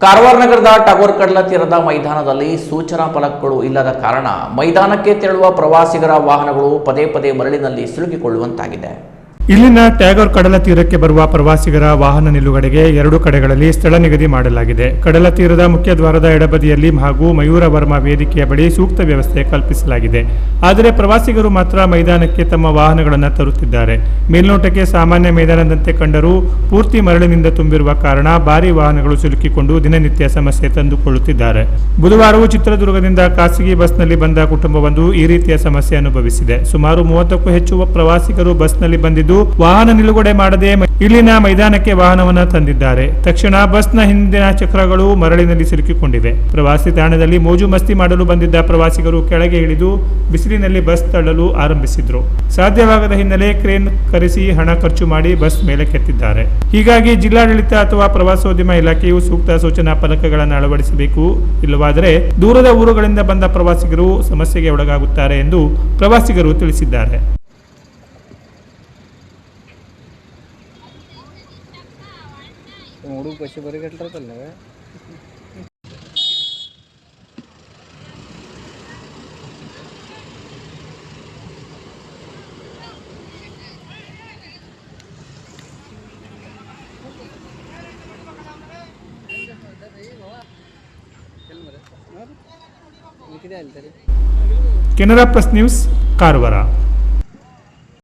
ಕಾರವಾರ ನಗರದ ಟಾಗೋರ್ ಕಡಲ ತೀರದ ಮೈದಾನದಲ್ಲಿ ಸೂಚನಾ ಫಲಕಗಳು ಇಲ್ಲದ ಕಾರಣ ಮೈದಾನಕ್ಕೆ ತೆರಳುವ ಪ್ರವಾಸಿಗರ ವಾಹನಗಳು ಪದೇ ಪದೇ ಮರಳಿನಲ್ಲಿ ಸಿಲುಕಿಕೊಳ್ಳುವಂತಾಗಿದೆ. ಇಲ್ಲಿನ ಟ್ಯಾಗೋರ್ ಕಡಲ ತೀರಕ್ಕೆ ಬರುವ ಪ್ರವಾಸಿಗರ ವಾಹನ ನಿಲುಗಡೆಗೆ 2 ಕಡೆಗಳಲ್ಲಿ ಸ್ಥಳ ನಿಗದಿ ಮಾಡಲಾಗಿದೆ. ಕಡಲ ತೀರದ ಮುಖ್ಯ ದ್ವಾರದ ಎಡಬದಿಯಲ್ಲಿ ಹಾಗೂ ಮಯೂರ ವರ್ಮ ವೇದಿಕೆಯ ಬಳಿ ಸೂಕ್ತ ವ್ಯವಸ್ಥೆ ಕಲ್ಪಿಸಲಾಗಿದೆ. ಆದರೆ ಪ್ರವಾಸಿಗರು ಮಾತ್ರ ಮೈದಾನಕ್ಕೆ ತಮ್ಮ ವಾಹನಗಳನ್ನು ತರುತ್ತಿದ್ದಾರೆ. ಮೇಲ್ನೋಟಕ್ಕೆ ಸಾಮಾನ್ಯ ಮೈದಾನದಂತೆ ಕಂಡರೂ ಪೂರ್ತಿ ಮರಳಿನಿಂದ ತುಂಬಿರುವ ಕಾರಣ ಭಾರಿ ವಾಹನಗಳು ಸಿಲುಕಿಕೊಂಡು ದಿನನಿತ್ಯ ಸಮಸ್ಯೆ ತಂದುಕೊಳ್ಳುತ್ತಿದ್ದಾರೆ. ಬುಧವಾರವೂ ಚಿತ್ರದುರ್ಗದಿಂದ ಖಾಸಗಿ ಬಸ್ನಲ್ಲಿ ಬಂದ ಕುಟುಂಬವೊಂದು ಈ ರೀತಿಯ ಸಮಸ್ಯೆ ಅನುಭವಿಸಿದೆ. ಸುಮಾರು 30ಕ್ಕೂ ಹೆಚ್ಚು ಪ್ರವಾಸಿಗರು ಬಸ್ನಲ್ಲಿ ಬಂದಿದ್ದು ವಾಹನ ನಿಲುಗಡೆ ಮಾಡದೆ ಇಲ್ಲಿನ ಮೈದಾನಕ್ಕೆ ವಾಹನವನ್ನು ತಂದಿದ್ದಾರೆ. ತಕ್ಷಣ ಬಸ್ನ ಹಿಂದಿನ ಚಕ್ರಗಳು ಮರಳಿನಲ್ಲಿ ಸಿಲುಕಿಕೊಂಡಿವೆ. ಪ್ರವಾಸಿ ತಾಣದಲ್ಲಿ ಮೋಜು ಮಸ್ತಿ ಮಾಡಲು ಬಂದಿದ್ದ ಪ್ರವಾಸಿಗರು ಕೆಳಗೆ ಇಳಿದು ಬಿಸಿಲಿನಲ್ಲಿ ಬಸ್ ತಳ್ಳಲು ಆರಂಭಿಸಿದ್ರು. ಸಾಧ್ಯವಾಗದ ಹಿನ್ನೆಲೆ ಕ್ರೇನ್ ಕರೆಸಿ ಹಣ ಖರ್ಚು ಮಾಡಿ ಬಸ್ ಮೇಲೆ ಕೆತ್ತಿದ್ದಾರೆ. ಹೀಗಾಗಿ ಜಿಲ್ಲಾಡಳಿತ ಅಥವಾ ಪ್ರವಾಸೋದ್ಯಮ ಇಲಾಖೆಯು ಸೂಕ್ತ ಸೂಚನಾ ಫಲಕಗಳನ್ನು ಅಳವಡಿಸಬೇಕು. ಇಲ್ಲವಾದರೆ ದೂರದ ಊರುಗಳಿಂದ ಬಂದ ಪ್ರವಾಸಿಗರು ಸಮಸ್ಯೆಗೆ ಒಳಗಾಗುತ್ತಾರೆ ಎಂದು ಪ್ರವಾಸಿಗರು ತಿಳಿಸಿದ್ದಾರೆ. ಮೂಡು पैसे बरे घेतला ಕೆನರಾ ಪ್ಲಸ್ ನ್ಯೂಸ್ ಕಾರವಾರ.